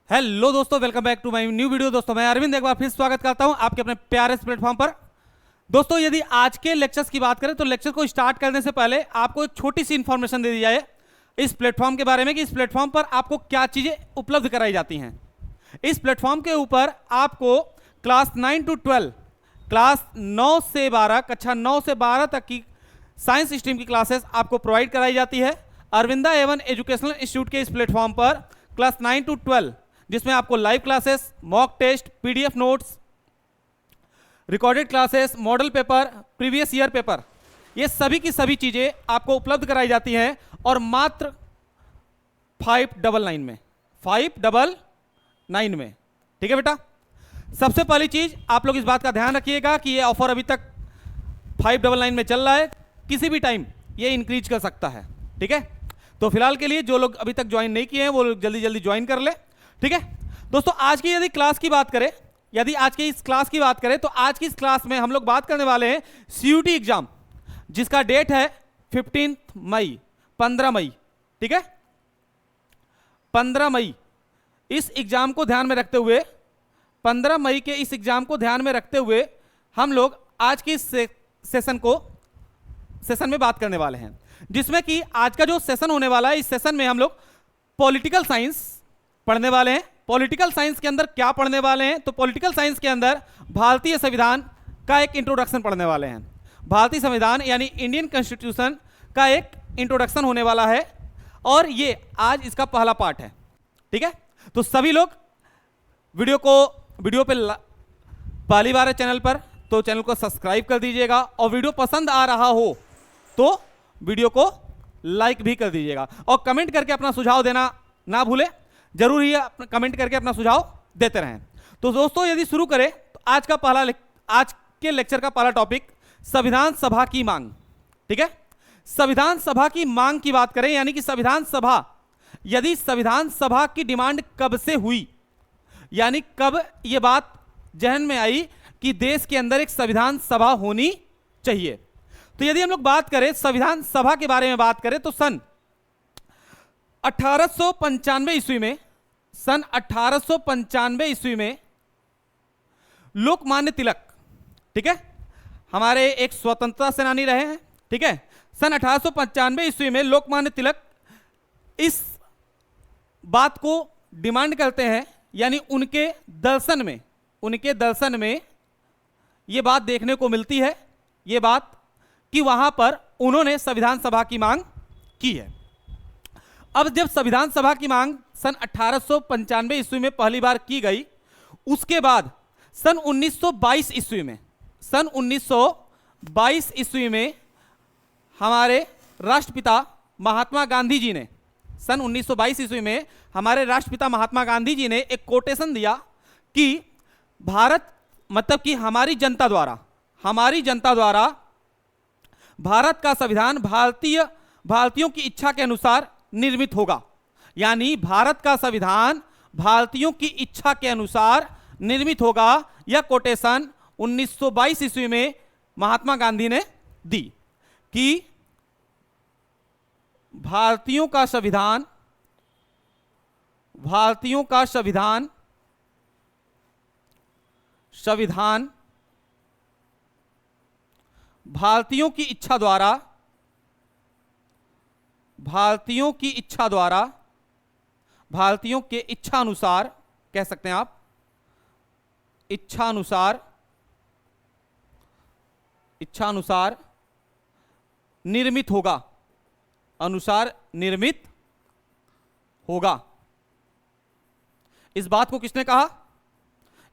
Hello दोस्तों, welcome back to my new video. दोस्तों मैं अरविंद एक बार फिर स्वागत करता हूं आपके अपने प्यारे इस प्लेटफॉर्म पर। दोस्तों यदि आज के लेक्चर्स की बात करें तो लेक्चर को स्टार्ट करने से पहले आपको एक छोटी सी इंफॉर्मेशन दे दी जाए इस प्लेटफॉर्म के बारे में कि इस प्लेटफॉर्म पर आपको क्या चीजें उपलब्ध कराई जाती हैं। इस प्लेटफॉर्म के ऊपर आपको क्लास 9 to 12, क्लास 9 से 12, कक्षा 9 से 12 तक की साइंस स्ट्रीम की क्लासेस आपको प्रोवाइड कराई जाती है अरविंदा एवन एजुकेशनल इंस्टीट्यूट के इस प्लेटफॉर्म पर। क्लास 9 to 12 जिसमें आपको live classes, mock test, PDF notes, recorded classes, model paper, previous year paper, ये सभी की सभी चीजें आपको उपलब्ध कराई जाती हैं और मात्र 599 में 599 में। ठीक है बेटा, सबसे पहली चीज आप लोग इस बात का ध्यान रखिएगा कि ये ऑफर अभी तक 599 में चल रहा है, किसी भी टाइम ये इंक्रीज कर सकता है। ठीक है, तो फिलहाल के लिए जो लोग अभी तक ज्वाइन नहीं किए हैं वो लोग जल्दी जल्दी ज्वाइन कर ले। ठीक है दोस्तों, आज की यदि क्लास की बात करें, यदि आज की इस क्लास की बात करें तो आज की इस क्लास में हम लोग बात करने वाले हैं सीयूटी एग्जाम, जिसका डेट है 15 मई, 15 मई। ठीक है, 15 मई इस एग्जाम को ध्यान में रखते हुए, 15 मई के इस एग्जाम को ध्यान में रखते हुए हम लोग आज की सेशन में बात करने वाले हैं, जिसमें कि आज का जो सेशन होने वाला है, इस सेशन में हम लोग पॉलिटिकल साइंस पढ़ने वाले हैं। पॉलिटिकल साइंस के अंदर क्या पढ़ने वाले हैं, तो पॉलिटिकल साइंस के अंदर भारतीय संविधान का एक इंट्रोडक्शन पढ़ने वाले हैं। भारतीय संविधान यानी इंडियन कॉन्स्टिट्यूशन का एक इंट्रोडक्शन होने वाला है और ये आज इसका पहला पार्ट है। ठीक है, तो सभी लोग वीडियो पे पहली बार है चैनल पर तो चैनल को सब्सक्राइब कर दीजिएगा और वीडियो पसंद आ रहा हो तो वीडियो को लाइक भी कर दीजिएगा और कमेंट करके अपना सुझाव देना ना भूले, जरूर ही कमेंट करके अपना सुझाव देते रहें। तो दोस्तों यदि शुरू करें तो आज के लेक्चर का पहला टॉपिक संविधान सभा की मांग। ठीक है, संविधान सभा की मांग की बात करें, यानी कि संविधान सभा की डिमांड कब से हुई, यानी कब यह बात जहन में आई कि देश के अंदर एक संविधान सभा होनी चाहिए। तो यदि हम लोग बात करें संविधान सभा के बारे में बात करें तो सन 1895 ईस्वी में, सन 1895 ईस्वी में लोकमान्य तिलक, ठीक है, हमारे एक स्वतंत्रता सेनानी रहे हैं। ठीक है, सन 1895 ईस्वी में लोकमान्य तिलक इस बात को डिमांड करते हैं, यानी उनके दर्शन में यह बात देखने को मिलती है, यह बात कि वहां पर उन्होंने संविधान सभा की मांग की है। अब जब संविधान सभा की मांग सन 1895 ईस्वी में पहली बार की गई, उसके बाद सन 1922 ईस्वी में हमारे राष्ट्रपिता महात्मा गांधी जी ने, सन 1922 ईस्वी में हमारे राष्ट्रपिता महात्मा गांधी जी ने एक कोटेशन दिया कि भारत, मतलब कि हमारी जनता द्वारा भारत का संविधान भारतीयों की इच्छा के अनुसार निर्मित होगा, यानी भारत का संविधान भारतीयों की इच्छा के अनुसार निर्मित होगा। यह कोटेशन 1922 ईस्वी में महात्मा गांधी ने दी कि भारतीयों का संविधान भारतीयों की इच्छा द्वारा, भारतीयों के इच्छा अनुसार, कह सकते हैं आप, इच्छा अनुसार निर्मित होगा। इस बात को किसने कहा?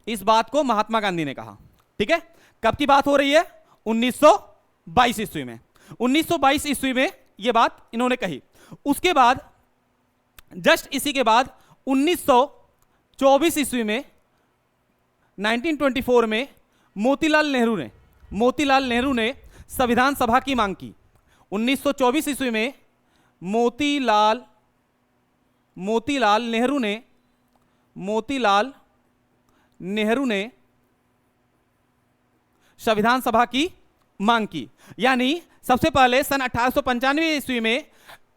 इस बात को महात्मा गांधी ने कहा। ठीक है, कब की बात हो रही है? 1922 ईस्वी में। 1922 ईस्वी में यह बात इन्होंने कही। उसके बाद जस्ट इसी के बाद 1924 ईस्वी में, 1924 में मोतीलाल नेहरू ने संविधान सभा की मांग की। 1924 ईस्वी में मोतीलाल नेहरू ने संविधान सभा की मांग की, यानी सबसे पहले सन 1895 ईस्वी में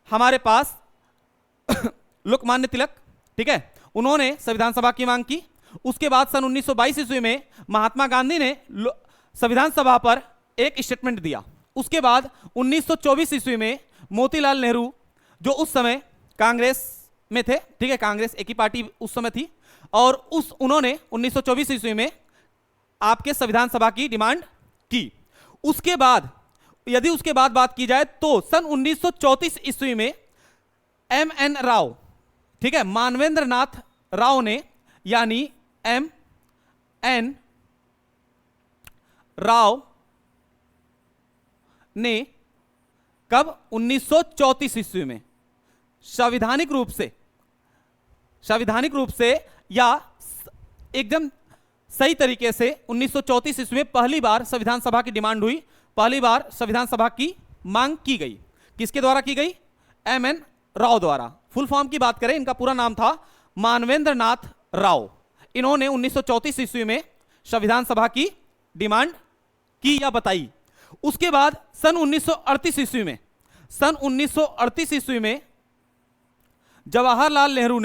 हमारे पास लोकमान्य तिलक, ठीक है, उन्होंने संविधान सभा की मांग की। उसके बाद सन 1922 ईस्वी में महात्मा गांधी ने संविधान सभा पर एक स्टेटमेंट दिया। उसके बाद 1924 ईस्वी में मोतीलाल नेहरू, जो उस समय कांग्रेस में थे, ठीक है, कांग्रेस एक ही पार्टी उस समय थी, और उन्होंने 1924 ईस्वी में आपके संविधान सभा की डिमांड की। उसके बाद यदि उसके बाद बात की जाए तो सन 1934 ईस्वी में MN राव, ठीक है, मानवेंद्र नाथ राव ने, यानी MN राव ने कब 1934 ईस्वी में संवैधानिक रूप से या एकदम सही तरीके से 1934 ईस्वी में पहली बार संविधान सभा की डिमांड हुई, पहली बार संविधान सभा की मांग की गई। किसके द्वारा की गई? MN राव द्वारा। फुल फॉर्म की बात करें, इनका पूरा नाम था मानवेंद्र नाथ राव। इन्होंने 1934 ईस्वी में संविधान सभा की डिमांड की या बताई। उसके बाद सन 1938 ईस्वी में जवाहरलाल नेहरू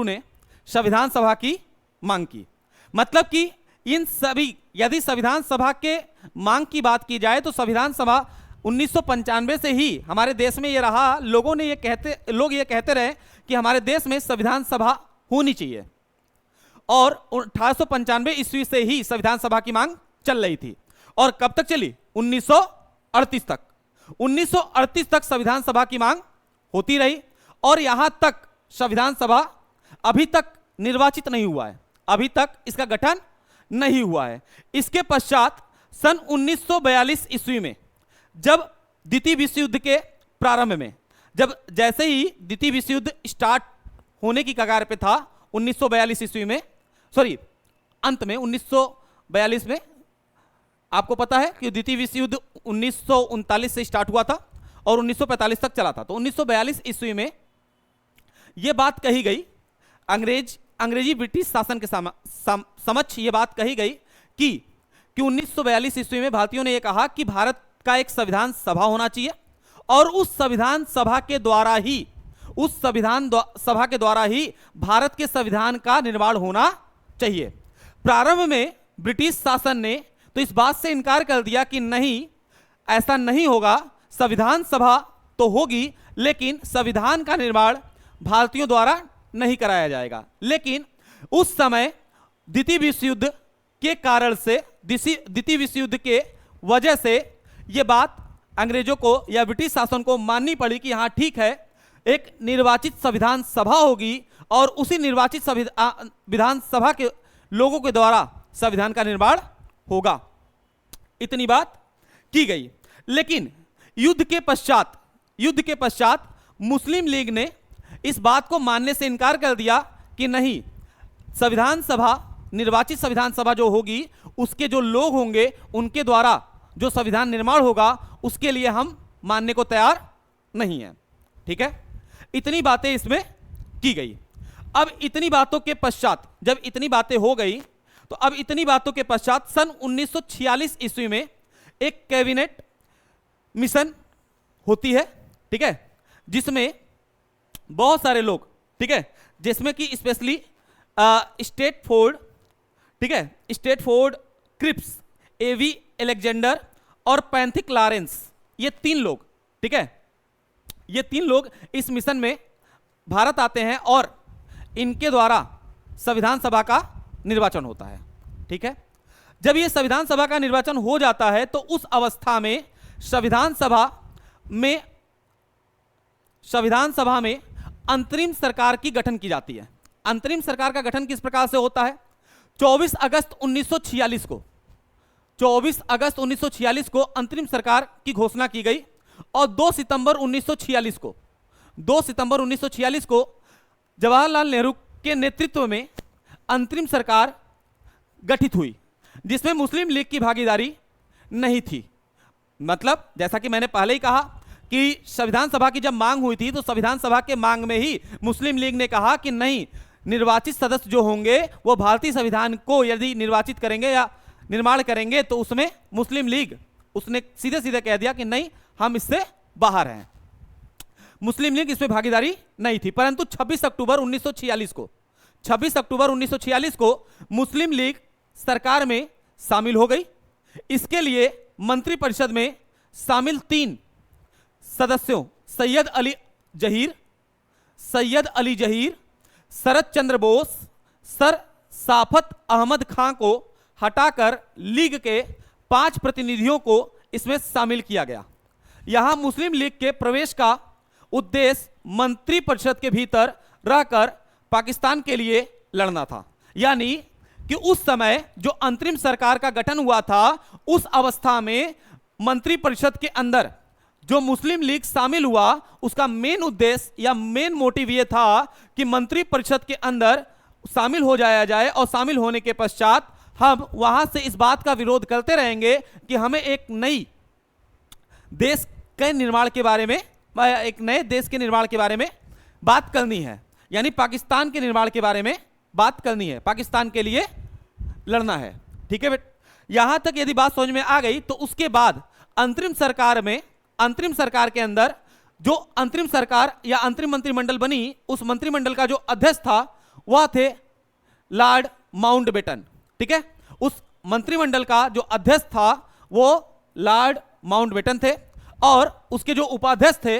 ने संविधान सभा की मांग की। मतलब कि इन सभी, यदि संविधान सभा के मांग की बात की जाए तो संविधान सभा 1995 से ही हमारे देश में ये रहा। लोग ये कहते रहे कि हमारे देश में संविधान सभा होनी चाहिए, और 1895 ईस्वी से ही संविधान सभा की मांग चल रही थी। और कब तक चली? 1938 तक। 1938 तक संविधान सभा की मांग होती रही, और यहां तक संविधान सभा अभी तक निर्वाचित नहीं हुआ है, अभी तक इसका गठन नहीं हुआ है। इसके पश्चात सन 1942 ईस्वी में, जब द्वितीय विश्व युद्ध के प्रारंभ में, जैसे ही द्वितीय विश्व युद्ध स्टार्ट होने की कगार पे था, 1942 ईस्वी में, सॉरी अंत में 1942 में, आपको पता है कि द्वितीय विश्व युद्ध 1939 से स्टार्ट हुआ था और 1945 तक चला था। तो 1942 ईस्वी में यह बात कही गई, अंग्रेजी ब्रिटिश शासन के समक्ष यह बात कही गई कि 1942 ईस्वी में भारतीयों ने यह कहा कि भारत का एक संविधान सभा होना चाहिए, और उस संविधान सभा के द्वारा ही भारत के संविधान का निर्माण होना चाहिए। प्रारंभ में ब्रिटिश शासन ने तो इस बात से इनकार कर दिया कि नहीं, ऐसा नहीं होगा, संविधान सभा तो होगी लेकिन संविधान का निर्माण भारतीयों द्वारा नहीं कराया जाएगा। लेकिन उस समय द्वितीय विश्व युद्ध के कारण से, द्वितीय विश्व युद्ध के वजह से यह बात अंग्रेजों को या ब्रिटिश शासन को माननी पड़ी कि हाँ ठीक है, एक निर्वाचित संविधान सभा होगी और उसी निर्वाचित विधान सभा के लोगों के द्वारा संविधान का निर्माण होगा। इतनी बात की गई। लेकिन युद्ध के पश्चात मुस्लिम लीग ने इस बात को मानने से इनकार कर दिया कि नहीं, संविधान सभा, निर्वाचित संविधान सभा जो होगी, उसके जो लोग होंगे उनके द्वारा जो संविधान निर्माण होगा, उसके लिए हम मानने को तैयार नहीं है। ठीक है, इतनी बातें इसमें की गई। अब इतनी बातों के पश्चात, जब इतनी बातें हो गई, तो अब इतनी बातों के पश्चात सन 1946 ईस्वी में एक कैबिनेट मिशन होती है, ठीक है, जिसमें बहुत सारे लोग, ठीक है, जिसमें कि स्पेशली स्टेटफोर्ड, ठीक है, स्टेटफोर्ड क्रिप्स, एवी एलेक्जेंडर और पैंथिक लॉरेंस, ये तीन लोग, ठीक है, ये तीन लोग इस मिशन में भारत आते हैं और इनके द्वारा संविधान सभा का निर्वाचन होता है। ठीक है, जब ये संविधान सभा का निर्वाचन हो जाता है तो उस अवस्था में संविधान सभा में अंतरिम सरकार की गठन की जाती है। अंतरिम सरकार का गठन किस प्रकार से होता है? 24 अगस्त 1946 को अंतरिम सरकार की घोषणा की गई और 2 सितंबर 1946 को जवाहरलाल नेहरू के नेतृत्व में अंतरिम सरकार गठित हुई, जिसमें मुस्लिम लीग की भागीदारी नहीं थी। मतलब जैसा कि मैंने पहले ही कहा कि संविधान सभा की जब मांग हुई थी तो संविधान सभा के मांग में ही मुस्लिम लीग ने कहा कि नहीं, निर्वाचित सदस्य जो होंगे वो भारतीय संविधान को यदि निर्वाचित करेंगे या निर्माण करेंगे तो उसमें मुस्लिम लीग उसने सीधे सीधे कह दिया कि नहीं, हम इससे बाहर हैं। मुस्लिम लीग इसमें भागीदारी नहीं थी। परंतु 26 अक्टूबर 1946 को मुस्लिम लीग सरकार में शामिल हो गई। इसके लिए मंत्रिपरिषद में शामिल 3 सदस्यों सैयद अली जहीर, शरद चंद्र बोस, सर साफत अहमद खां को हटाकर लीग के 5 प्रतिनिधियों को इसमें शामिल किया गया। यहां मुस्लिम लीग के प्रवेश का उद्देश्य मंत्रिपरिषद के भीतर रहकर पाकिस्तान के लिए लड़ना था। यानी कि उस समय जो अंतरिम सरकार का गठन हुआ था, उस अवस्था में मंत्रिपरिषद के अंदर जो मुस्लिम लीग शामिल हुआ, उसका मेन उद्देश्य या मेन मोटिव यह था कि मंत्रिपरिषद के अंदर शामिल हो जाया जाए और शामिल होने के पश्चात हम वहां से इस बात का विरोध करते रहेंगे कि हमें एक नई देश के निर्माण के बारे में, एक नए देश के निर्माण के बारे में बात करनी है। यानी पाकिस्तान के निर्माण के बारे में बात करनी है, पाकिस्तान के लिए लड़ना है। ठीक है बेटा, यहां तक यदि बात समझ में आ गई तो उसके बाद अंतरिम सरकार के अंदर जो अंतरिम सरकार या अंतरिम मंत्रिमंडल बनी, उस मंत्रिमंडल का जो अध्यक्ष था वह थे लॉर्ड माउंटबेटन। ठीक है, उस मंत्रिमंडल का जो अध्यक्ष था वो लॉर्ड माउंटबेटन थे और उसके जो उपाध्यक्ष थे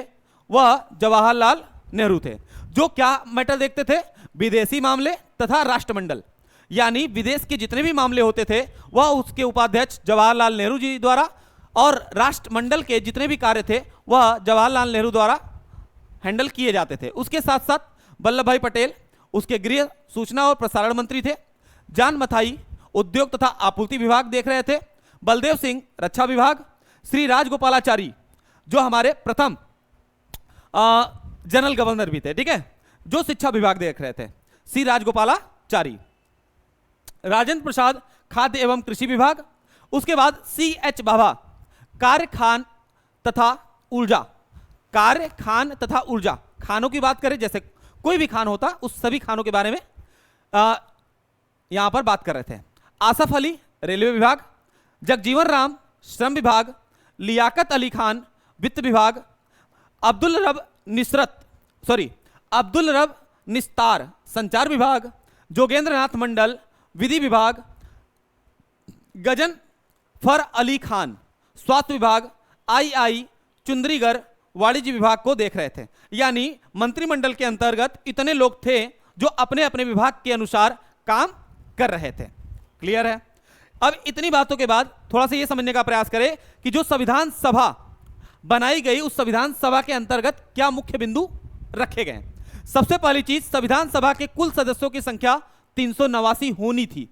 वह जवाहरलाल नेहरू थे, जो क्या मैटर देखते थे, विदेशी मामले तथा राष्ट्रमंडल। यानी विदेश के जितने भी मामले होते थे वह उसके उपाध्यक्ष जवाहरलाल नेहरू जी द्वारा, और राष्ट्रमंडल के जितने भी कार्य थे वह जवाहरलाल नेहरू द्वारा हैंडल किए जाते थे। उसके साथ साथ वल्लभ भाई पटेल उसके गृह, सूचना और प्रसारण मंत्री थे। जान मथाई उद्योग तथा आपूर्ति विभाग देख रहे थे। बलदेव सिंह रक्षा विभाग। श्री राजगोपालाचारी जो हमारे प्रथम जनरल गवर्नर भी थे, ठीक है, जो शिक्षा विभाग देख रहे थे, श्री राजगोपालाचारी। राजेंद्र प्रसाद खाद्य एवं कृषि विभाग। उसके बाद CH बाभा कार्य खान तथा ऊर्जा। खानों की बात करें, जैसे कोई भी खान होता उस सभी खानों के बारे में यहां पर बात कर रहे थे। आसफ अली रेलवे विभाग। जगजीवन राम श्रम विभाग। लियाकत अली खान वित्त विभाग। अब्दुल रब निस्तार संचार विभाग। जोगेंद्रनाथ मंडल विधि विभाग। गजनफर अली खान स्वास्थ्य विभाग। II चुंद्रीगर वाणिज्य विभाग को देख रहे थे। यानी मंत्रिमंडल के अंतर्गत इतने लोग थे जो अपने अपने विभाग के अनुसार काम कर रहे थे। क्लियर है? अब इतनी बातों के बाद थोड़ा सा यह समझने का प्रयास करें कि जो संविधान सभा बनाई गई, उस संविधान सभा के अंतर्गत क्या मुख्य बिंदु रखे गए। सबसे पहली चीज, संविधान सभा के कुल सदस्यों की संख्या 389 होनी थी।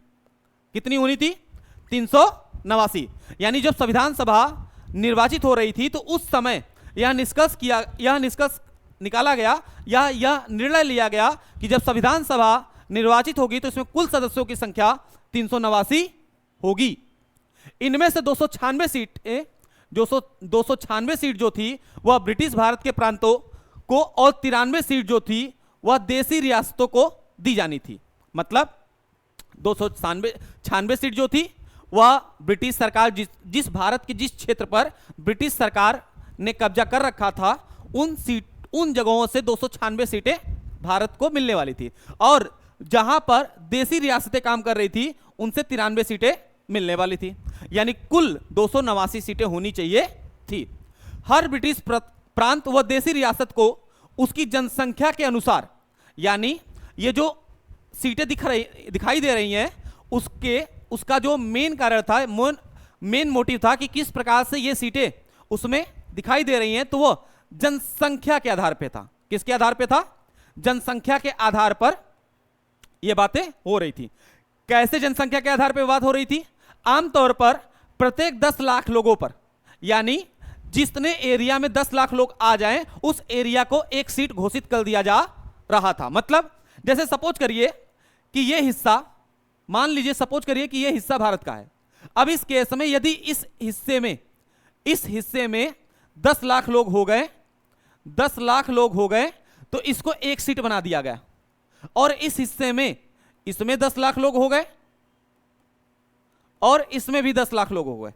कितनी होनी थी? 389। यानी जब संविधान सभा निर्वाचित हो रही थी तो उस समय यह निष्कर्ष निकाला गया या यह निर्णय लिया गया कि जब संविधान सभा निर्वाचित होगी तो इसमें कुल सदस्यों की संख्या 389 होगी। इनमें से 296 सीट जो थी वह ब्रिटिश भारत के प्रांतों को और 93 सीट जो थी वह देसी रियासतों को दी जानी थी। मतलब 296 सीट जो थी वह ब्रिटिश सरकार जिस भारत के जिस क्षेत्र पर ब्रिटिश सरकार ने कब्जा कर रखा था उन जगहों से 296 सीटें भारत को मिलने वाली थी, और जहां पर देसी रियासतें काम कर रही थी उनसे 93 सीटें मिलने वाली थी। यानी कुल 289 सीटें होनी चाहिए थी। हर ब्रिटिश प्रांत व देसी रियासत को उसकी जनसंख्या के अनुसार, यानी ये जो सीटें दिखाई दे रही हैं उसका जो मेन कारण था, मेन मोटिव था कि किस प्रकार से ये सीटें उसमें दिखाई दे रही हैं, तो वो जनसंख्या के आधार पे था। किसके आधार पे था? जनसंख्या के आधार पर ये बातें हो रही थी। कैसे जनसंख्या के आधार पे बात हो रही थी? आमतौर पर प्रत्येक 10 लाख लोगों पर, यानी जितने एरिया में 10 लाख लोग आ जाएं उस एरिया को एक सीट घोषित कर दिया जा रहा था। मतलब जैसे सपोज करिए कि ये हिस्सा, मान लीजिए सपोज करिए कि ये हिस्सा भारत का है। अब इस केस में यदि इस हिस्से में 10 लाख लोग हो गए, 10 लाख लोग हो गए तो इसको एक सीट बना दिया गया, और इस हिस्से में इसमें 10 लाख लोग हो गए और इसमें भी 10 लाख लोग हो गए,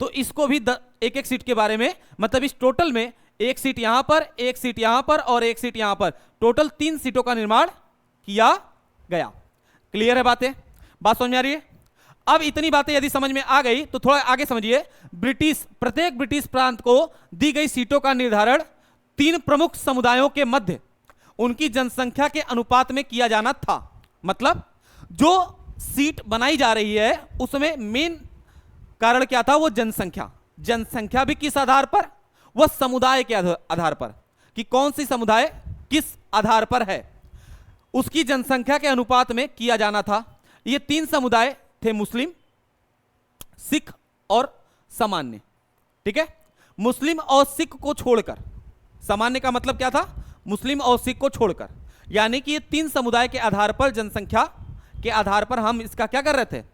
तो इसको भी एक एक सीट के बारे में, मतलब इस टोटल में एक सीट यहां पर, एक सीट यहां पर और एक सीट यहां पर, टोटल 3 सीटों का निर्माण किया गया। क्लियर है बातें? बात समझ में आ रही है? अब इतनी बातें यदि समझ में आ गई तो थोड़ा आगे समझिए। प्रत्येक ब्रिटिश प्रांत को दी गई सीटों का निर्धारण 3 प्रमुख समुदायों के मध्य उनकी जनसंख्या के अनुपात में किया जाना था। मतलब जो सीट बनाई जा रही है उसमें मेन कारण क्या था? वो जनसंख्या। जनसंख्या भी किस आधार पर? वह समुदाय के आधार पर, कि कौन सी समुदाय किस आधार पर है, उसकी जनसंख्या के अनुपात में किया जाना था। ये 3 समुदाय थे, मुस्लिम, सिख और सामान्य। ठीक है? मुस्लिम और सिख को छोड़कर, सामान्य का मतलब क्या था? मुस्लिम और सिख को छोड़कर, यानी कि ये 3 समुदाय के आधार पर, जनसंख्या के आधार पर हम इसका क्या कर रहे थे?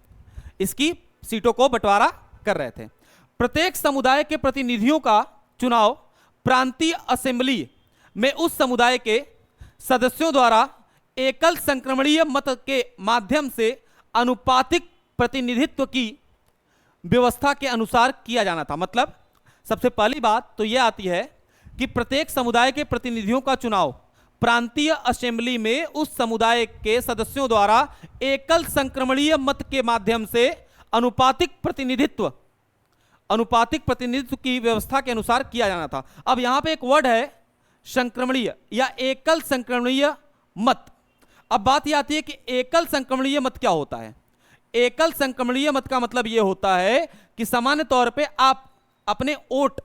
इसकी सीटों को बंटवारा कर रहे थे। प्रत्येक समुदाय के प्रतिनिधियों का चुनाव प्रांतीय असेंबली में उस समुदाय के सदस्यों द्वारा एकल संक्रमणीय मत के माध्यम से अनुपातिक प्रतिनिधित्व की व्यवस्था के अनुसार किया जाना था। मतलब सबसे पहली बात तो यह आती है कि प्रत्येक समुदाय के प्रतिनिधियों का चुनाव प्रांतीय असेंबली में उस समुदाय के सदस्यों द्वारा एकल संक्रमणीय मत के माध्यम से अनुपातिक प्रतिनिधित्व की व्यवस्था के अनुसार किया जाना था। अब यहां पे एक वर्ड है संक्रमणीय या एकल संक्रमणीय मत। अब बात यह आती है कि एकल संक्रमणीय मत क्या होता है? एकल संक्रमणीय मत का मतलब यह होता है कि सामान्य तौर पे आप अपने वोट,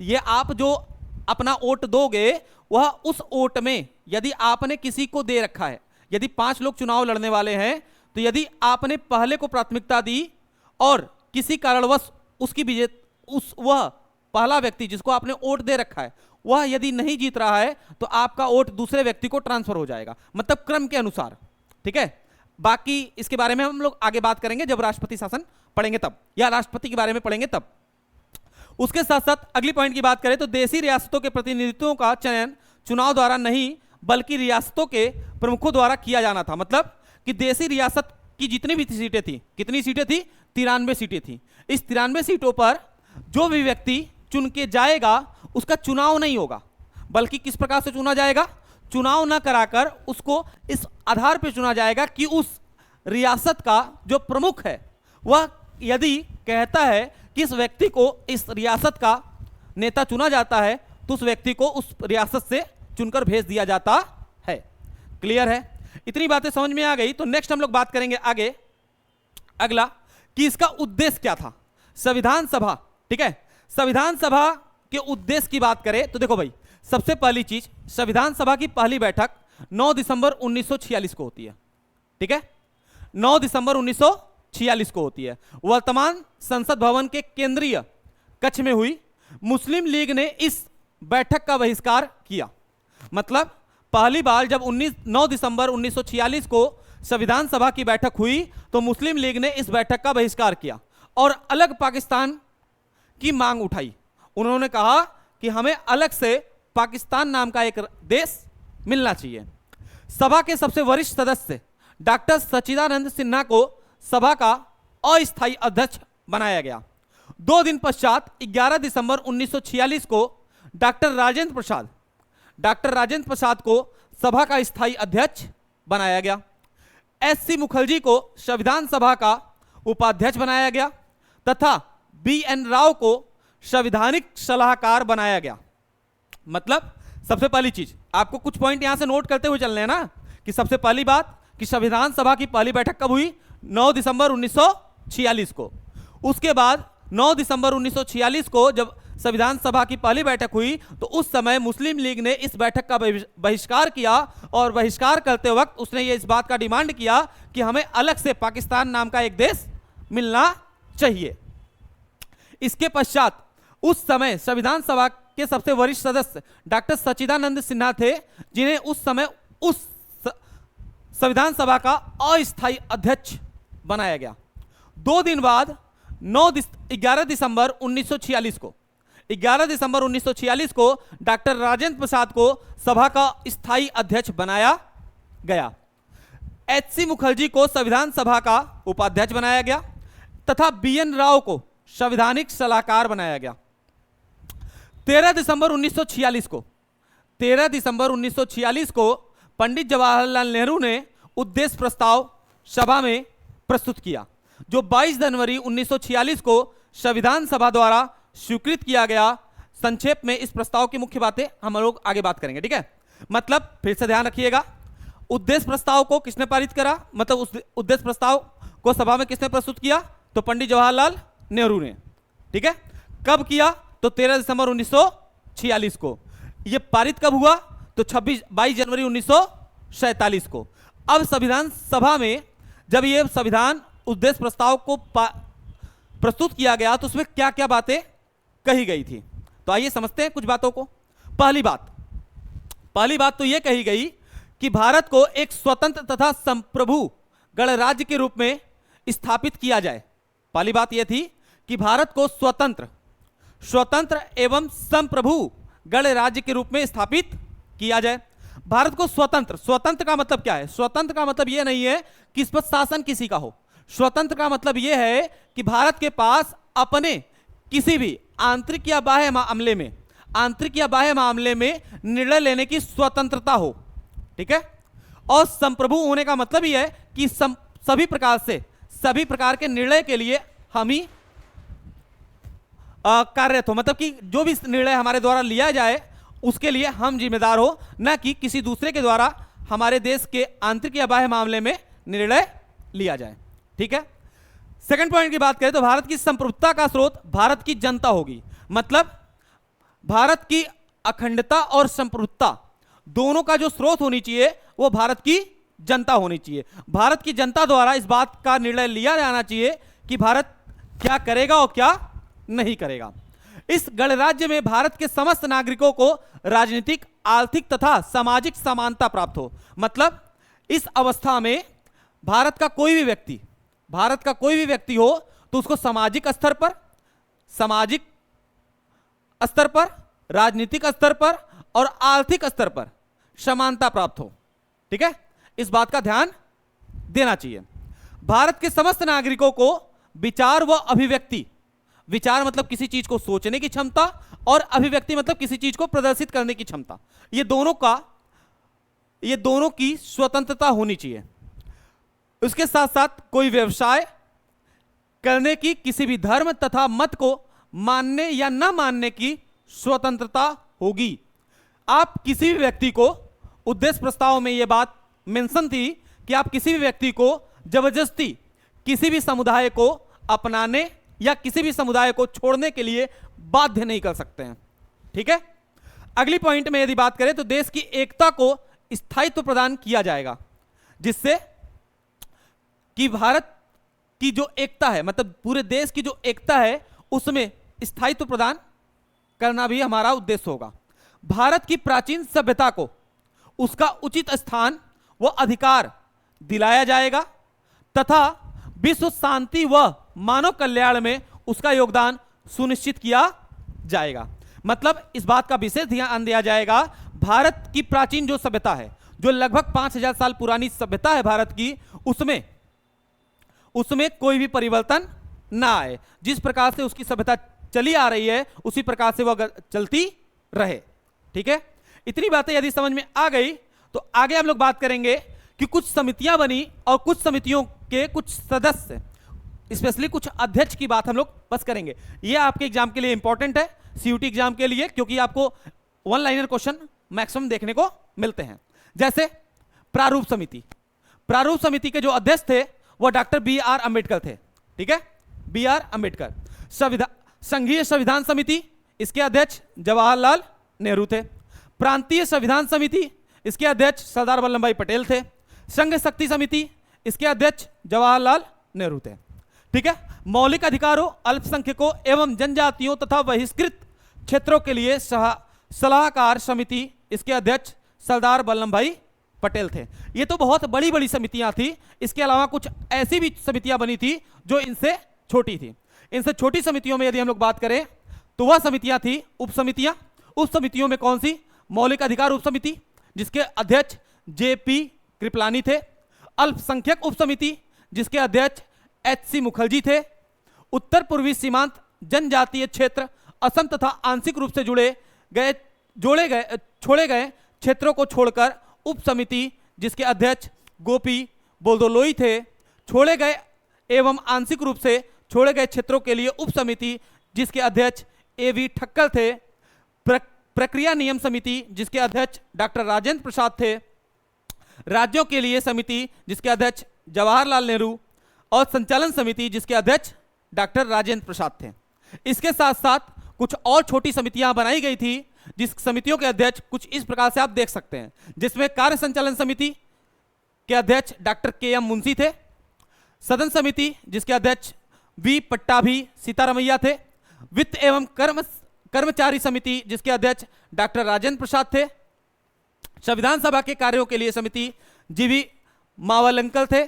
ये आप जो अपना वोट दोगे वह उस वोट में यदि आपने किसी को दे रखा है, यदि 5 लोग चुनाव लड़ने वाले हैं तो यदि आपने पहले को प्राथमिकता दी और किसी कारणवश उसकी वह पहला व्यक्ति जिसको आपने वोट दे रखा है वह यदि नहीं जीत रहा है तो आपका वोट दूसरे व्यक्ति को ट्रांसफर हो जाएगा, मतलब क्रम के अनुसार। ठीक है? बाकी इसके बारे में हम लोग आगे बात करेंगे जब राष्ट्रपति शासन पढ़ेंगे तब, या राष्ट्रपति के बारे में पढ़ेंगे तब। उसके साथ साथ अगली पॉइंट की बात करें तो देशी रियासतों के प्रतिनिधित्वों का चयन चुनाव द्वारा नहीं बल्कि रियासतों के प्रमुखों द्वारा किया जाना था। मतलब कि देशी रियासत की जितनी भी सीटें थी, कितनी सीटें थी? 93 सीटें थी। इस 93 सीटों पर जो भी व्यक्ति चुन के जाएगा उसका चुनाव नहीं होगा, बल्कि किस प्रकार से चुना जाएगा? चुनाव न कराकर उसको इस आधार पर चुना जाएगा कि उस रियासत का जो प्रमुख है वह यदि कहता है कि इस व्यक्ति को इस रियासत का नेता चुना जाता है तो उस व्यक्ति को उस रियासत से चुनकर भेज दिया जाता है। क्लियर है? इतनी बातें समझ में आ गई तो नेक्स्ट हम लोग बात करेंगे आगे अगला कि इसका उद्देश्य क्या था। संविधान सभा, ठीक है, संविधान सभा के उद्देश्य की बात करें तो देखो भाई, सबसे पहली चीज संविधान सभा की पहली बैठक 9 दिसंबर 1946 को होती है। ठीक है? 9 दिसंबर 1946 को होती है। वर्तमान संसद भवन के केंद्रीय कक्ष में हुई। मुस्लिम लीग ने इस बैठक का बहिष्कार किया। मतलब पहली बार जब 9 दिसंबर 1946 को संविधान सभा की बैठक हुई तो मुस्लिम लीग ने इस बैठक का बहिष्कार किया और अलग पाकिस्तान की मांग उठाई। उन्होंने कहा कि हमें अलग से पाकिस्तान नाम का एक देश मिलना चाहिए। सभा के सबसे वरिष्ठ सदस्य डॉक्टर सच्चिदानंद सिन्हा को सभा का अस्थायी अध्यक्ष बनाया गया। 2 दिन पश्चात 11 दिसंबर 1946 को डॉक्टर राजेंद्र प्रसाद को सभा का स्थायी अध्यक्ष बनाया गया। एस.सी. मुखर्जी को संविधान सभा का उपाध्यक्ष बनाया गया तथा बी.एन. राव को संवैधानिक सलाहकार बनाया गया। मतलब सबसे पहली चीज आपको कुछ पॉइंट यहां से नोट करते हुए चलने हैं ना, कि सबसे पहली बात कि संविधान सभा की पहली बैठक कब हुई? 9 दिसंबर 1946 को। उसके बाद 9 दिसंबर 1946 को जब संविधान सभा की पहली बैठक हुई तो उस समय मुस्लिम लीग ने इस बैठक का बहिष्कार किया और बहिष्कार करते वक्त उसने ये इस बात का डिमांड किया कि हमें अलग से पाकिस्तान नाम का एक देश मिलना चाहिए। इसके पश्चात उस समय संविधान सभा के सबसे वरिष्ठ सदस्य डॉक्टर सच्चिदानंद सिन्हा थे, जिन्हें उस समय उस संविधान सभा का अस्थायी अध्यक्ष बनाया गया। 2 दिन बाद 11 दिसंबर 1946 को डॉक्टर राजेंद्र प्रसाद को सभा का स्थायी अध्यक्ष बनाया गया। एच.सी. मुखर्जी को संविधान सभा का उपाध्यक्ष बनाया गया। तथा BN राव को संवैधानिक सलाहकार बनाया गया। 13 दिसंबर 1946 को पंडित जवाहरलाल नेहरू ने उद्देश्य प्रस्ताव सभा में प्रस्तुत किया, जो 22 जनवरी 1946 को संविधान सभा द्वारा स्वीकृत किया गया। संक्षेप में इस प्रस्ताव की मुख्य बातें हम लोग आगे बात करेंगे, ठीक है। मतलब फिर से ध्यान रखिएगा, उद्देश्य प्रस्ताव को किसने पारित करा, मतलब उस उद्देश्य प्रस्ताव को सभा में किसने प्रस्तुत किया, तो पंडित जवाहरलाल नेहरू ने, ठीक है। कब किया, तो 13 दिसंबर 1946 को। यह पारित कब हुआ, तो 22 जनवरी 1947 को। अब संविधान सभा में जब यह संविधान उद्देश्य प्रस्ताव को प्रस्तुत किया गया तो उसमें क्या क्या बातें कही गई थी, तो आइए समझते हैं कुछ बातों को। पहली बात तो यह कही गई कि भारत को एक स्वतंत्र तथा संप्रभु गणराज्य के रूप में स्थापित किया जाए। पहली बात यह थी कि भारत को स्वतंत्र एवं संप्रभु गणराज्य के रूप में स्थापित किया जाए। भारत को स्वतंत्र का मतलब क्या है, स्वतंत्र का मतलब यह नहीं है कि इस पर शासन किसी का हो। स्वतंत्र का मतलब यह है कि भारत के पास अपने किसी भी आंतरिक या बाह्य मामले में निर्णय लेने की स्वतंत्रता हो, ठीक है। और संप्रभु होने का मतलब यह है कि सभी प्रकार के निर्णय के लिए हम ही कार्यरत हो, मतलब कि जो भी निर्णय हमारे द्वारा लिया जाए उसके लिए हम जिम्मेदार हो, न कि किसी दूसरे के द्वारा हमारे देश के आंतरिक या बाह्य मामले में निर्णय लिया जाए, ठीक है। सेकंड पॉइंट की बात करें तो भारत की संप्रभुता का स्रोत भारत की जनता होगी। मतलब भारत की अखंडता और संप्रभुता दोनों का जो स्रोत होनी चाहिए वो भारत की जनता होनी चाहिए। भारत की जनता द्वारा इस बात का निर्णय लिया जाना चाहिए कि भारत क्या करेगा और क्या नहीं करेगा। इस गणराज्य में भारत के समस्त नागरिकों को राजनीतिक, आर्थिक तथा सामाजिक समानता प्राप्त हो। मतलब इस अवस्था में भारत का कोई भी व्यक्ति हो तो उसको सामाजिक स्तर पर, राजनीतिक स्तर पर और आर्थिक स्तर पर समानता प्राप्त हो, ठीक है। इस बात का ध्यान देना चाहिए। भारत के समस्त नागरिकों को विचार व अभिव्यक्ति, विचार मतलब किसी चीज को सोचने की क्षमता और अभिव्यक्ति मतलब किसी चीज को प्रदर्शित करने की क्षमता, ये दोनों की स्वतंत्रता होनी चाहिए। उसके साथ साथ कोई व्यवसाय करने की, किसी भी धर्म तथा मत को मानने या न मानने की स्वतंत्रता होगी। आप किसी भी व्यक्ति को, उद्देश्य प्रस्ताव में यह बात मेंशन थी कि आप किसी भी व्यक्ति को जबरदस्ती किसी भी समुदाय को अपनाने या किसी भी समुदाय को छोड़ने के लिए बाध्य नहीं कर सकते हैं, ठीक है। अगली पॉइंट में यदि बात करें तो देश की एकता को स्थायित्व प्रदान किया जाएगा, जिससे कि भारत की जो एकता है, मतलब पूरे देश की जो एकता है उसमें स्थायित्व प्रदान करना भी हमारा उद्देश्य होगा। भारत की प्राचीन सभ्यता को उसका उचित स्थान व अधिकार दिलाया जाएगा तथा विश्व शांति व मानव कल्याण में उसका योगदान सुनिश्चित किया जाएगा। मतलब इस बात का विशेष ध्यान दिया जाएगा, भारत की प्राचीन जो सभ्यता है, जो लगभग 5000 साल पुरानी सभ्यता है भारत की, उसमें कोई भी परिवर्तन ना आए। जिस प्रकार से उसकी सभ्यता चली आ रही है उसी प्रकार से वह चलती रहे, ठीक है। इतनी बातें यदि समझ में आ गई तो आगे हम लोग बात करेंगे कि कुछ समितियां बनी और कुछ समितियों के कुछ सदस्य, स्पेशली कुछ अध्यक्ष की बात हम लोग बस करेंगे। यह आपके एग्जाम के लिए इंपॉर्टेंट है, सीयूटी एग्जाम के लिए, क्योंकि आपको वन लाइनर क्वेश्चन मैक्सिमम देखने को मिलते हैं। जैसे प्रारूप समिति के जो अध्यक्ष थे वो डॉक्टर BR अम्बेडकर थे, ठीक है, BR अम्बेडकर। संघीय संविधान समिति, इसके अध्यक्ष जवाहरलाल नेहरू थे। प्रांतीय संविधान समिति, इसके अध्यक्ष सरदार वल्लभ भाई पटेल थे। संघ शक्ति समिति, इसके अध्यक्ष जवाहरलाल नेहरू थे, ठीक है। मौलिक अधिकारों, अल्पसंख्यकों एवं जनजातियों तथा बहिष्कृत क्षेत्रों के लिए सलाहकार समिति, इसके अध्यक्ष सरदार वल्लभ भाई पटेल थे। ये तो बहुत बड़ी बड़ी समितियां थी। इसके अलावा कुछ ऐसी भी समितियां बनी थी जो इनसे छोटी थी। इनसे छोटी समितियों में यदि हम लोग बात करें तो वह समितियां थी उप समितियों में कौन सी? मौलिक अधिकार उप समिति, जिसके अध्यक्ष JP कृपलानी थे। अल्पसंख्यक उप समिति, जिसके अध्यक्ष HC मुखर्जी थे। उत्तर पूर्वी सीमांत जनजातीय क्षेत्र असम तथा आंशिक रूप से छोड़े गए क्षेत्रों को छोड़कर उप समिति जिसके अध्यक्ष गोपी बोरदोलोई थे, छोड़े गए एवं आंशिक रूप से छोड़े गए क्षेत्रों के लिए उप समिति जिसके अध्यक्ष एवी ठक्कर थे, प्रक्रिया नियम समिति जिसके अध्यक्ष डॉक्टर राजेंद्र प्रसाद थे, राज्यों के लिए समिति जिसके अध्यक्ष जवाहरलाल नेहरू और संचालन समिति जिसके अध्यक्ष डॉक्टर राजेंद्र प्रसाद थे। इसके साथ साथ कुछ और छोटी समितियां बनाई गई थी जिस समितियों के अध्यक्ष कुछ इस प्रकार से आप देख सकते हैं, जिसमें कार्य संचालन समिति के अध्यक्ष डॉक्टर के एम मुंशी थे, सदन समिति जिसके अध्यक्ष वी पट्टाभी सीतारमैया थे, वित्त एवं कर्मचारी समिति जिसके अध्यक्ष डॉक्टर राजेंद्र प्रसाद थे, संविधान सभा के कार्यों के लिए समिति जीवी मावलंकर थे,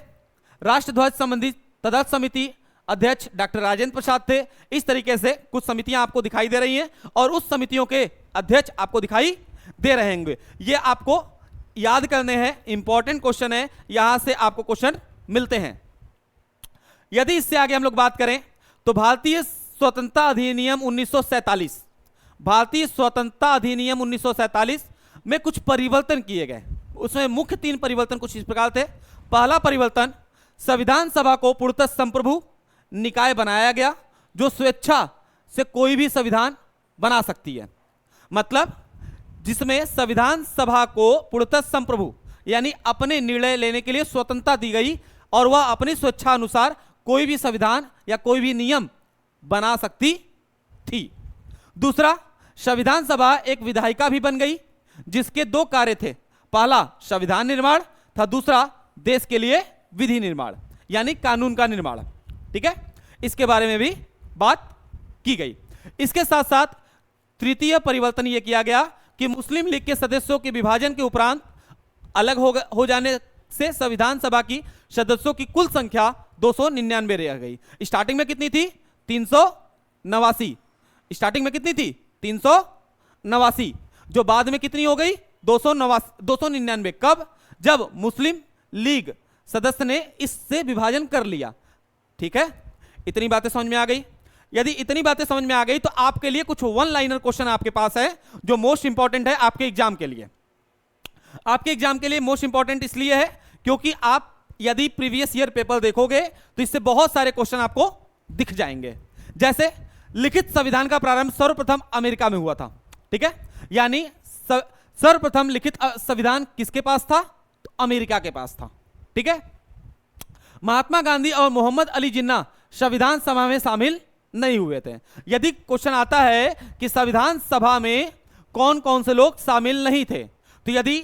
राष्ट्रध्वज संबंधी तदर्थ समिति अध्यक्ष डॉक्टर राजेंद्र प्रसाद थे। इस तरीके से कुछ समितियां आपको दिखाई दे रही हैं और उस समितियों के अध्यक्ष आपको दिखाई दे रहे होंगे। ये आपको याद करने हैं, इंपॉर्टेंट क्वेश्चन है, यहां से आपको क्वेश्चन मिलते हैं। यदि इससे आगे हम लोग बात करें तो भारतीय स्वतंत्रता अधिनियम 1947, भारतीय स्वतंत्रता अधिनियम 1947 में कुछ परिवर्तन किए गए। उसमें मुख्य 3 परिवर्तन कुछ इस प्रकार थे। पहला परिवर्तन, संविधान सभा को पूर्णतः संप्रभु निकाय बनाया गया जो स्वेच्छा से कोई भी संविधान बना सकती है। मतलब जिसमें संविधान सभा को पूर्णतः संप्रभु यानी अपने निर्णय लेने के लिए स्वतंत्रता दी गई और वह अपनी स्वेच्छा अनुसार कोई भी संविधान या कोई भी नियम बना सकती थी। दूसरा, संविधान सभा एक विधायिका भी बन गई जिसके 2 कार्य थे, पहला संविधान निर्माण था, दूसरा देश के लिए विधि निर्माण यानी कानून का निर्माण। ठीक है, इसके बारे में भी बात की गई। इसके साथ साथ तृतीय परिवर्तन यह किया गया कि मुस्लिम लीग के सदस्यों के विभाजन के उपरांत अलग हो जाने से संविधान सभा की सदस्यों की कुल संख्या 299 रह गई। स्टार्टिंग में कितनी थी? 389। स्टार्टिंग में कितनी थी? 389, जो बाद में कितनी हो गई? 299। कब? जब मुस्लिम लीग सदस्य ने इससे विभाजन कर लिया। ठीक है, इतनी बातें समझ में आ गई। यदि इतनी बातें समझ में आ गई तो आपके लिए कुछ 1 लाइनर क्वेश्चन आपके पास है जो मोस्ट इंपॉर्टेंट है आपके एग्जाम के लिए। आपके एग्जाम के लिए मोस्ट इंपॉर्टेंट इसलिए है क्योंकि आप यदि प्रीवियस ईयर पेपर देखोगे तो इससे बहुत सारे क्वेश्चन आपको दिख जाएंगे। जैसे लिखित संविधान का प्रारंभ सर्वप्रथम अमेरिका में हुआ था। ठीक है, यानी सर्वप्रथम लिखित संविधान किसके पास था? तो अमेरिका के पास था। ठीक है, महात्मा गांधी और मोहम्मद अली जिन्ना संविधान सभा में शामिल नहीं हुए थे। यदि क्वेश्चन आता है कि संविधान सभा में कौन कौन से लोग शामिल नहीं थे, तो यदि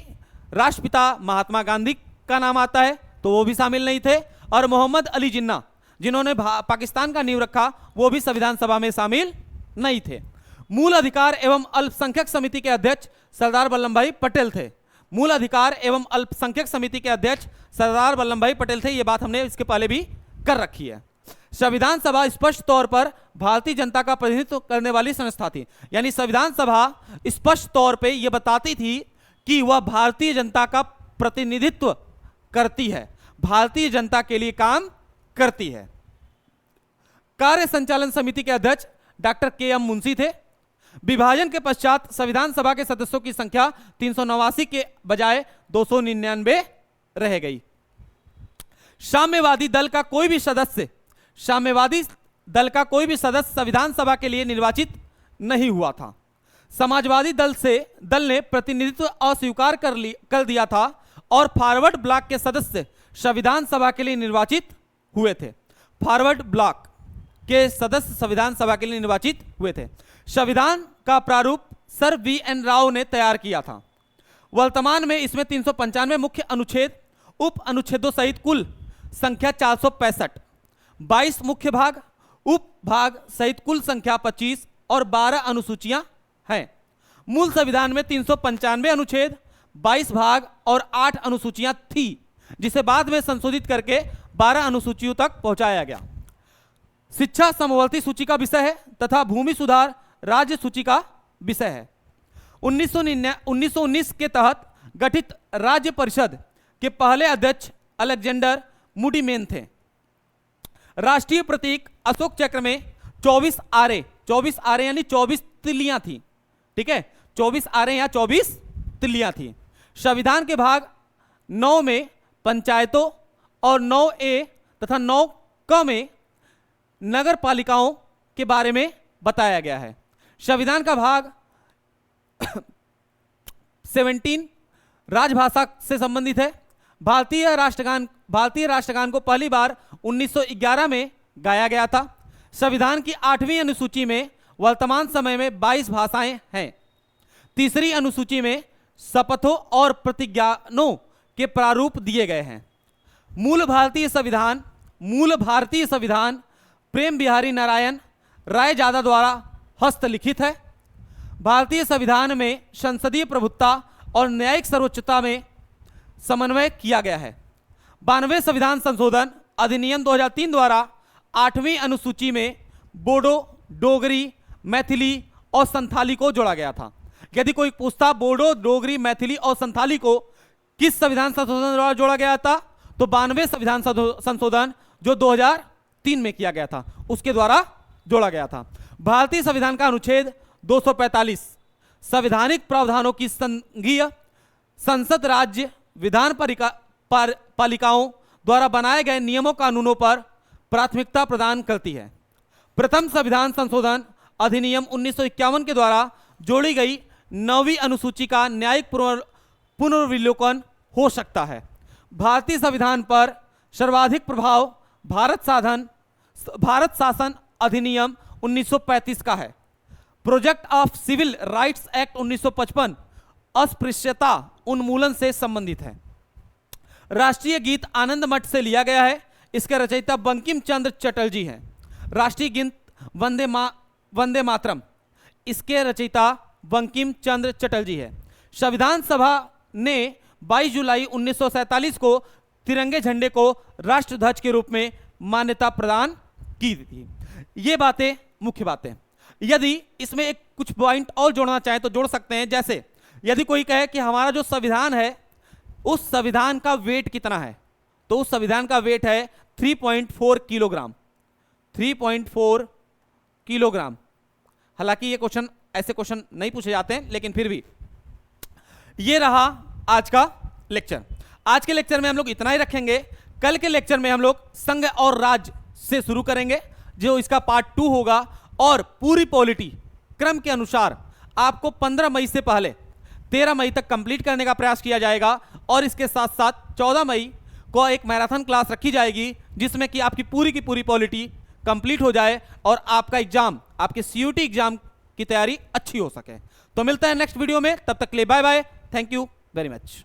राष्ट्रपिता महात्मा गांधी का नाम आता है तो वो भी शामिल नहीं थे, और मोहम्मद अली जिन्ना जिन्होंने पाकिस्तान का नींव रखा वो भी संविधान सभा में शामिल नहीं थे। मूल अधिकार एवं अल्पसंख्यक समिति के अध्यक्ष सरदार वल्लभ भाई पटेल थे। मूल अधिकार एवं अल्पसंख्यक समिति के अध्यक्ष सरदार वल्लभ भाई पटेल थे। ये बात हमने इसके पहले भी कर रखी है। संविधान सभा स्पष्ट तौर पर भारतीय जनता का प्रतिनिधित्व करने वाली संस्था थी, यानी संविधान सभा स्पष्ट तौर पे ये बताती थी कि वह भारतीय जनता का प्रतिनिधित्व करती है, भारतीय जनता के लिए काम करती है। कार्य संचालन समिति के अध्यक्ष डॉक्टर के एम मुंशी थे। विभाजन के पश्चात संविधान सभा के सदस्यों की संख्या 389 के बजाय 299 रह गई। साम्यवादी दल का कोई भी सदस्य संविधान सभा के लिए निर्वाचित नहीं हुआ था। समाजवादी दल ने प्रतिनिधित्व अस्वीकार कर दिया था और फॉरवर्ड ब्लॉक के सदस्य संविधान सभा के लिए निर्वाचित हुए थे। फॉरवर्ड ब्लॉक के सदस्य संविधान सभा के लिए निर्वाचित हुए थे। संविधान का प्रारूप सर वी एन राव ने तैयार किया था। वर्तमान में इसमें 395 मुख्य अनुच्छेद, उप अनुच्छेदों सहित कुल संख्या 465, 22 मुख्य भाग, उप भाग सहित कुल संख्या 25 और 12 अनुसूचियां हैं। मूल संविधान में 395 अनुच्छेद, 22 भाग और 8 अनुसूचियां थी, जिसे बाद में संशोधित करके 12 अनुसूचियों तक पहुंचाया गया। शिक्षा समवर्ती सूची का विषय है तथा भूमि सुधार राज्य सूची का विषय है। 1919 के तहत गठित राज्य परिषद के पहले अध्यक्ष अलेक्जेंडर मूडी मेन थे। राष्ट्रीय प्रतीक अशोक चक्र में 24 आरे यानी 24 तिल्लियां थी। ठीक है, 24 आरे या 24 तिल्लियां थी। संविधान के भाग 9 में पंचायतों और 9A तथा 9क में नगर पालिकाओं के बारे में बताया गया है। संविधान का भाग 17 राजभाषा से संबंधित है। भारतीय राष्ट्रगान को पहली बार 1911 में गाया गया था। संविधान की 8वीं अनुसूची में वर्तमान समय में 22 भाषाएं हैं। तीसरी अनुसूची में शपथों और प्रतिज्ञानों के प्रारूप दिए गए हैं। मूल भारतीय संविधान प्रेम बिहारी नारायण रायजादा द्वारा हस्तलिखित है। भारतीय संविधान में संसदीय प्रभुत्ता और न्यायिक सर्वोच्चता में समन्वय किया गया है। 92वें संविधान संशोधन अधिनियम 2003 द्वारा 8वीं अनुसूची में बोडो, डोगरी, मैथिली और संथाली को जोड़ा गया था। यदि कोई पूछता बोडो, डोगरी, मैथिली और संथाली को किस संविधान संशोधन द्वारा जोड़ा गया था, तो 92वें संविधान संशोधन जो 2003 में किया गया था उसके द्वारा जोड़ा गया था। भारतीय संविधान का अनुच्छेद 245 संवैधानिक प्रावधानों की संघीय संसद राज्य विधान पालिकाओं द्वारा बनाए गए नियमों कानूनों पर प्राथमिकता प्रदान करती है। प्रथम संविधान संशोधन अधिनियम 1951 के द्वारा जोड़ी गई 9वीं अनुसूची का न्यायिक पुनर्विलोकन हो सकता है। भारतीय संविधान पर सर्वाधिक प्रभाव भारत शासन अधिनियम 1935 का है। Project of civil rights act 1955 अस्पृश्यता उन्मूलन से संबंधित है। राष्ट्रीय गीत आनंद मठ से लिया गया है। इसके रचयिता बंकिम चंद्र चटर्जी हैं। राष्ट्रीय गीत वंदे मातरम, इसके रचयिता बंकिम चंद्र चटर्जी है। संविधान सभा ने 22 जुलाई 1947 को तिरंगे झंडे को राष्ट्रध्वज के रूप में मान्यता प्रदान की थी। ये बातें मुख्य बातें। यदि इसमें एक कुछ पॉइंट और जोड़ना चाहें तो जोड़ सकते हैं। जैसे यदि कोई कहे कि हमारा जो संविधान है उस संविधान का वेट कितना है, तो उस संविधान का वेट है 3.4 किलोग्राम। 3.4 किलोग्राम। हालांकि ये क्वेश्चन ऐसे क्वेश्चन नहीं पूछे जाते हैं, लेकिन फिर भी ये रहा आज का लेक्चर। आज के लेक्चर में हम लोग इतना ही रखेंगे। कल के लेक्चर में हम लोग संघ और राज्य से शुरू करेंगे, जो इसका पार्ट 2 होगा। और पूरी पॉलिटी क्रम के अनुसार आपको 15 मई से पहले 13 मई तक कंप्लीट करने का प्रयास किया जाएगा। और इसके साथ साथ 14 मई को एक मैराथन क्लास रखी जाएगी, जिसमें कि आपकी पूरी की पूरी पॉलिटी कंप्लीट हो जाए और आपका एग्जाम, आपके CUT एग्जाम की तैयारी अच्छी हो सके। तो मिलता है नेक्स्ट वीडियो में, तब तक के लिए bye bye. Thank you very much.